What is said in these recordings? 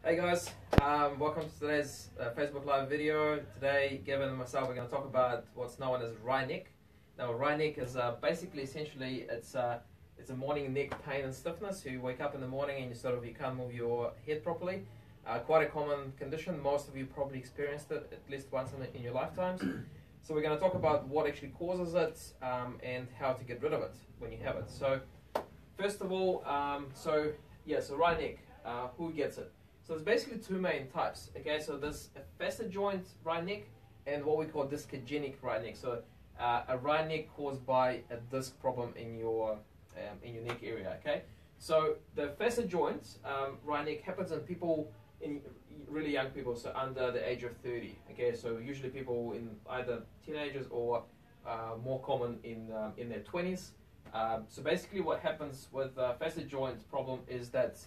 Hey guys, welcome to today's Facebook Live video. Today, Gavin and myself are going to talk about what's known as wry neck. Now, wry neck is basically, essentially, it's a morning neck pain and stiffness. You wake up in the morning and you can't move your head properly. Quite a common condition. Most of you probably experienced it at least once in your lifetimes. So we're going to talk about what actually causes it and how to get rid of it when you have it. So, first of all, so wry neck. Who gets it? So there's basically two main types. Okay, so there's a facet joint wry neck and what we call discogenic wry neck. So a wry neck caused by a disc problem in your neck area. Okay, so the facet joint wry neck happens in people, in really young people, so under the age of 30. Okay, so usually people in either teenagers or more common in their 20s. So basically, what happens with facet joint problem is that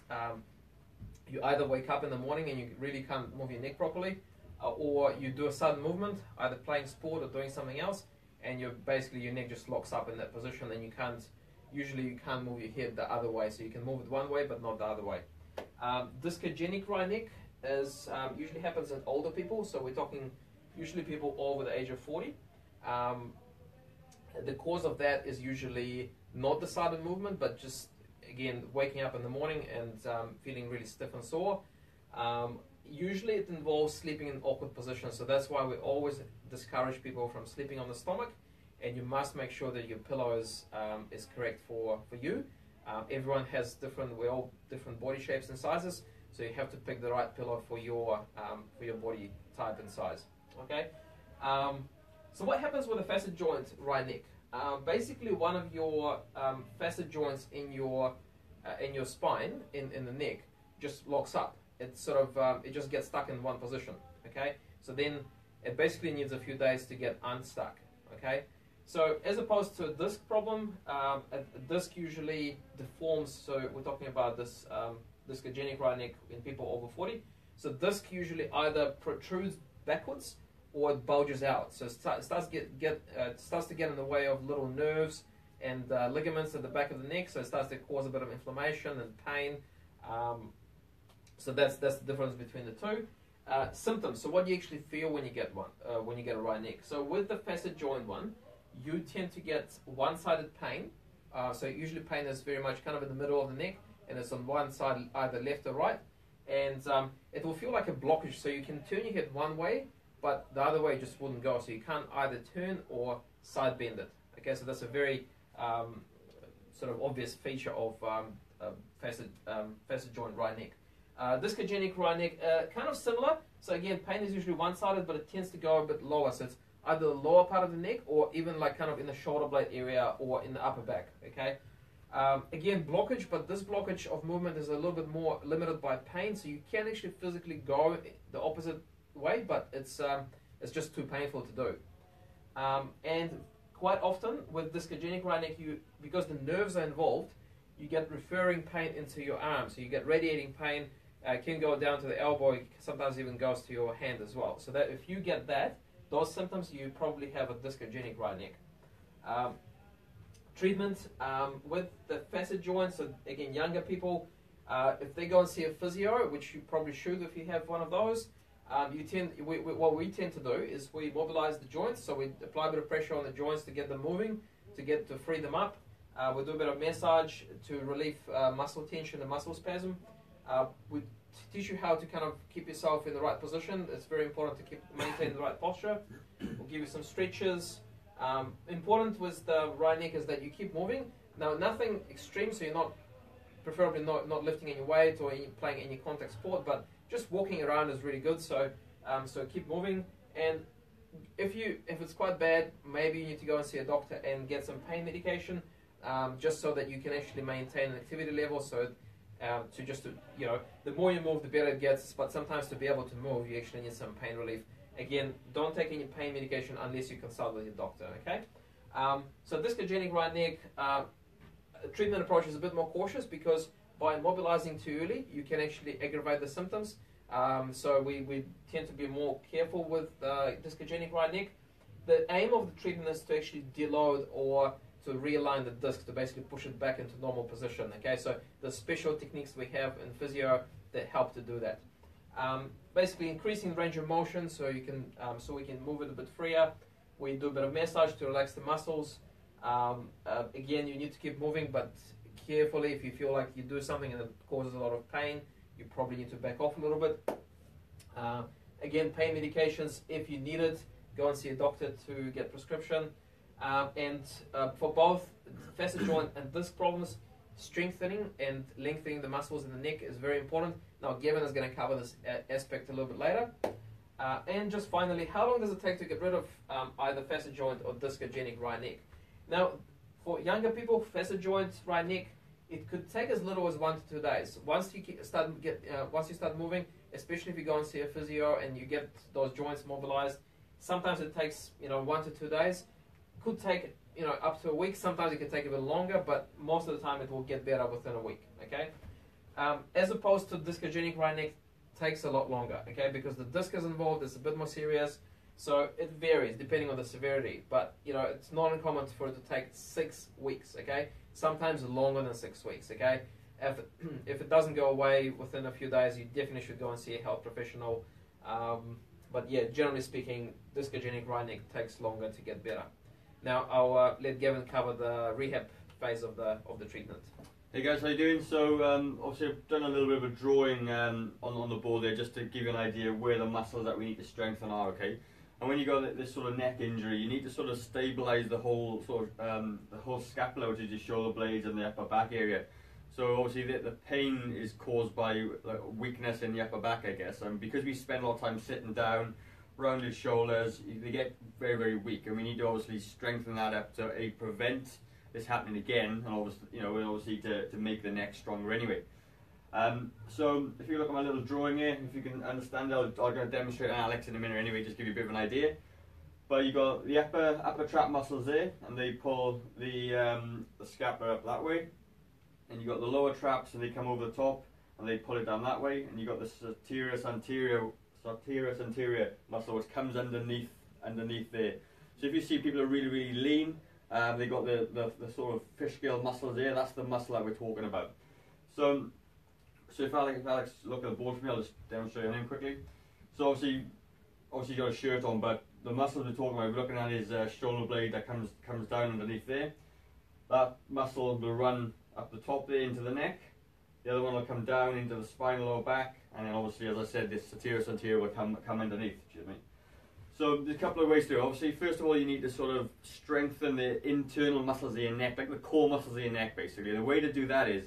you either wake up in the morning and you really can't move your neck properly, or you do a sudden movement, either playing sport or doing something else, and your neck just locks up in that position, and you can't move your head the other way. So you can move it one way, but not the other way. Discogenic wry neck is usually happens in older people. So we're talking usually people over the age of 40. The cause of that is usually not the sudden movement, but just again waking up in the morning and feeling really stiff and sore. Usually it involves sleeping in awkward positions, so that's why we always discourage people from sleeping on the stomach, and you must make sure that your pillow is correct for you. Everyone has we're all different body shapes and sizes, so you have to pick the right pillow for your body type and size. Okay. So what happens with a facet joint wry neck? Basically, one of your facet joints in your spine, in the neck, just locks up. It it just gets stuck in one position. Okay, so then it basically needs a few days to get unstuck. Okay, so as opposed to a disc problem, a disc usually deforms. So we're talking about this discogenic wry neck in people over 40. So disc usually either protrudes backwards or it bulges out. So it starts to get in the way of little nerves and ligaments at the back of the neck. So it starts to cause a bit of inflammation and pain. So that's the difference between the two. Symptoms. So what do you actually feel when you get when you get a wry neck? So with the facet joint one, you tend to get one-sided pain. So usually pain is very much kind of in the middle of the neck, and it's on one side, either left or right. And it will feel like a blockage. So you can turn your head one way, but the other way just wouldn't go. So you can't either turn or side bend it. Okay, so that's a very sort of obvious feature of facet joint wry neck. Discogenic wry neck, kind of similar. So again, pain is usually one-sided, but it tends to go a bit lower. So it's either the lower part of the neck or even like kind of in the shoulder blade area or in the upper back. Okay. Again, blockage, but this blockage of movement is a little bit more limited by pain. So you can actually physically go the opposite way, but it's just too painful to do. And quite often with discogenic wry neck, because the nerves are involved, you get referring pain into your arm. So you get radiating pain, can go down to the elbow, sometimes even goes to your hand as well. So that if you get those symptoms, you probably have a discogenic wry neck. Treatment with the facet joints, so again, younger people, if they go and see a physio, which you probably should if you have one of those, what we tend to do is we mobilize the joints. So we apply a bit of pressure on the joints to get them moving, to free them up. We do a bit of massage to relieve muscle tension and muscle spasm. We teach you how to kind of keep yourself in the right position. It's very important to maintain the right posture. We'll give you some stretches. Important with the wry neck is that you keep moving. Now, nothing extreme, so you're preferably not lifting any weight or playing any contact sport, but just walking around is really good. So keep moving. And if it's quite bad, maybe you need to go and see a doctor and get some pain medication, just so that you can actually maintain an activity level. So the more you move, the better it gets. But sometimes to be able to move, you actually need some pain relief. Again, don't take any pain medication unless you consult with your doctor. Okay. So discogenic wry neck treatment approach is a bit more cautious, because by immobilizing too early, you can actually aggravate the symptoms. So we tend to be more careful with discogenic wry neck. The aim of the treatment is to actually deload or to realign the disc, to basically push it back into normal position. Okay, so the special techniques we have in physio that help to do that. Basically increasing range of motion so you can so we can move it a bit freer. We do a bit of massage to relax the muscles. Again, you need to keep moving, but carefully. If you feel like you do something and it causes a lot of pain, you probably need to back off a little bit. Again, pain medications, if you need it, go and see a doctor to get prescription. For both facet joint and disc problems, strengthening and lengthening the muscles in the neck is very important. Now, Gavin is going to cover this aspect a little bit later. And just finally, how long does it take to get rid of either facet joint or discogenic right neck? Now, for younger people, facet joint, right neck, it could take as little as 1 to 2 days. Once you start moving, especially if you go and see a physio and you get those joints mobilized, sometimes it takes 1 to 2 days. Could take up to a week. Sometimes it can take a bit longer, but most of the time it will get better within a week. Okay, as opposed to discogenic right neck, takes a lot longer. Okay, because the disc is involved, it's a bit more serious. So it varies depending on the severity, but it's not uncommon for it to take 6 weeks. Okay, sometimes longer than 6 weeks. Okay, if it doesn't go away within a few days, you definitely should go and see a health professional. But yeah, generally speaking, discogenic right neck takes longer to get better. Now I'll let Gavin cover the rehab phase of the treatment. Hey guys, how you doing? So obviously I've done a little bit of a drawing on the board there just to give you an idea where the muscles that we need to strengthen are. Okay, and when you got this sort of neck injury, you need to sort of stabilize the whole the whole scapula, which is your shoulder blades and the upper back area. So obviously the pain is caused by weakness in the upper back, I guess, and because we spend a lot of time sitting down, rounded shoulders, they get very, very weak, and we need to obviously strengthen that up to prevent this happening again, and obviously to make the neck stronger anyway. So if you look at my little drawing here, if you can understand, I'm going to demonstrate on Alex in a minute anyway, just give you a bit of an idea. But you got the upper trap muscles there, and they pull the scapula up that way, and you got the lower traps, and they come over the top, and they pull it down that way, and you got the sartorius anterior muscle, which comes underneath there. So if you see people are really, really lean, they got the sort of fish scale muscles there. That's the muscle that we're talking about. So if Alex look at the board for me, I'll just demonstrate on him quickly. So obviously you got a shirt on, but the muscles we're talking about, we're looking at his shoulder blade that comes down underneath there. That muscle will run up the top there into the neck. The other one will come down into the spinal lower back, and then obviously, as I said, this sartorius anterior will come underneath. Excuse me. So there's a couple of ways to do it. Obviously, first of all, you need to sort of strengthen the internal muscles of your neck, like the core muscles of your neck, basically. The way to do that is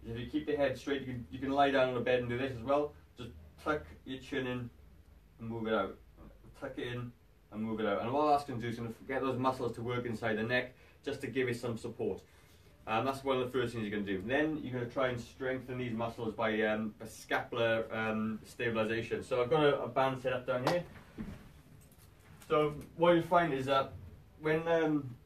if you keep your head straight, you can lie down on the bed and do this as well. Just tuck your chin in and move it out. Tuck it in and move it out. And what that's going to do is going to get those muscles to work inside the neck, just to give it some support. That's one of the first things you're going to do. Then you're going to try and strengthen these muscles by scapular stabilization. So I've got a band set up down here. So what you'll find is that when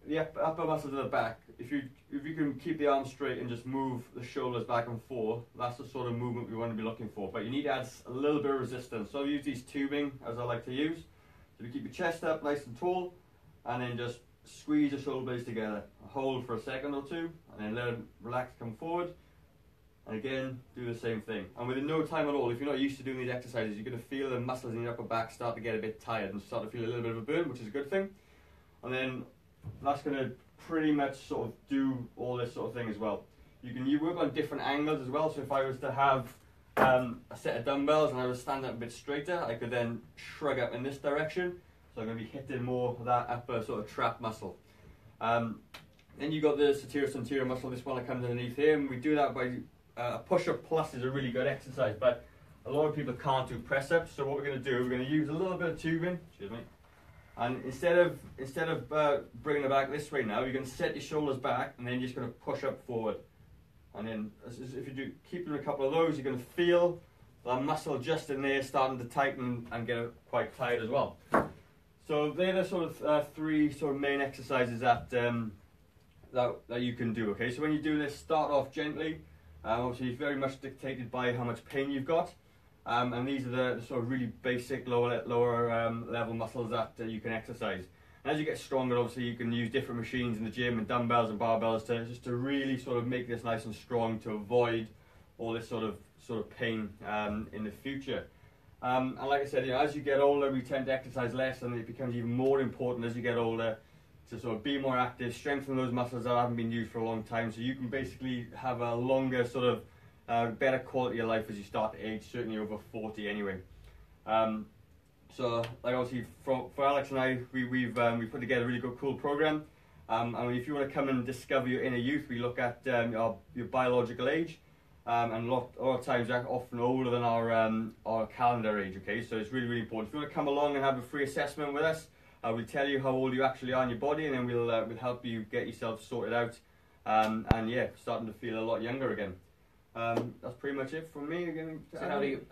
the upper muscles of the back, if you can keep the arms straight and just move the shoulders back and forth, that's the sort of movement we want to be looking for. But you need to add a little bit of resistance. So I use these tubing, as I like to use. So you keep your chest up nice and tall, and then just squeeze your shoulder blades together. Hold for a second or two, and then let them relax, come forward. And again, do the same thing. And within no time at all, if you're not used to doing these exercises, you're going to feel the muscles in your upper back start to get a bit tired and start to feel a little bit of a burn, which is a good thing. And then that's going to pretty much sort of do all this sort of thing as well. You work on different angles as well. So if I was to have a set of dumbbells and I was standing up a bit straighter, I could then shrug up in this direction. So I'm going to be hitting more of that upper sort of trap muscle. Then you got the sartorius anterior muscle, this one that comes underneath here, and we do that by push-up plus is a really good exercise, but a lot of people can't do press-ups. So what we're going to do, we're going to use a little bit of tubing, excuse me, and instead of bringing it back this way now, you're going to set your shoulders back, and then you're just going to push up forward. And then if you do keep doing a couple of those, you're going to feel that muscle just in there starting to tighten and get quite tight as well. So they're the sort of three sort of main exercises that that you can do. Okay, so when you do this, start off gently. Obviously, it's very much dictated by how much pain you've got, and these are the sort of really basic lower level muscles that you can exercise. And as you get stronger, obviously, you can use different machines in the gym and dumbbells and barbells to really sort of make this nice and strong to avoid all this sort of pain in the future. And like I said, as you get older, we tend to exercise less, and it becomes even more important as you get older to sort of be more active, strengthen those muscles that haven't been used for a long time, so you can basically have a longer sort of better quality of life as you start to age, certainly over 40 anyway. So, like obviously, for Alex and I, we've put together a really good, cool program. And if you want to come and discover your inner youth, we look at your biological age, and a lot of times they're often older than our calendar age. Okay, so it's really, really important. If you want to come along and have a free assessment with us, we'll tell you how old you actually are in your body, and then we'll help you get yourself sorted out. And yeah, starting to feel a lot younger again. That's pretty much it from me. Again, so how do you,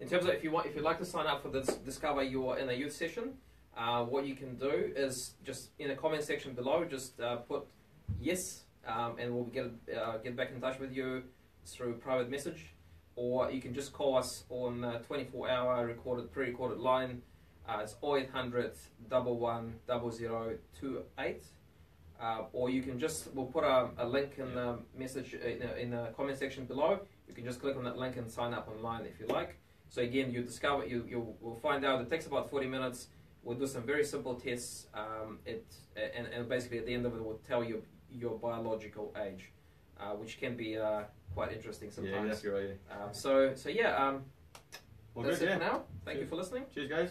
in terms of if you'd like to sign up for this Discover Your Inner Youth session, what you can do is just in the comment section below, just put yes, and we'll get back in touch with you through private message, or you can just call us on 24-hour pre-recorded line. It's 0800 11 0028. Or you can we'll put a link in the message in the comment section below. You can just click on that link and sign up online if you like. So again, you will find out it takes about 40 minutes. We'll do some very simple tests. And basically at the end of it, will tell you your biological age, which can be quite interesting sometimes. Yeah, that's right. So yeah. Well, That's good, it for now. Thank you for listening. Cheers, guys.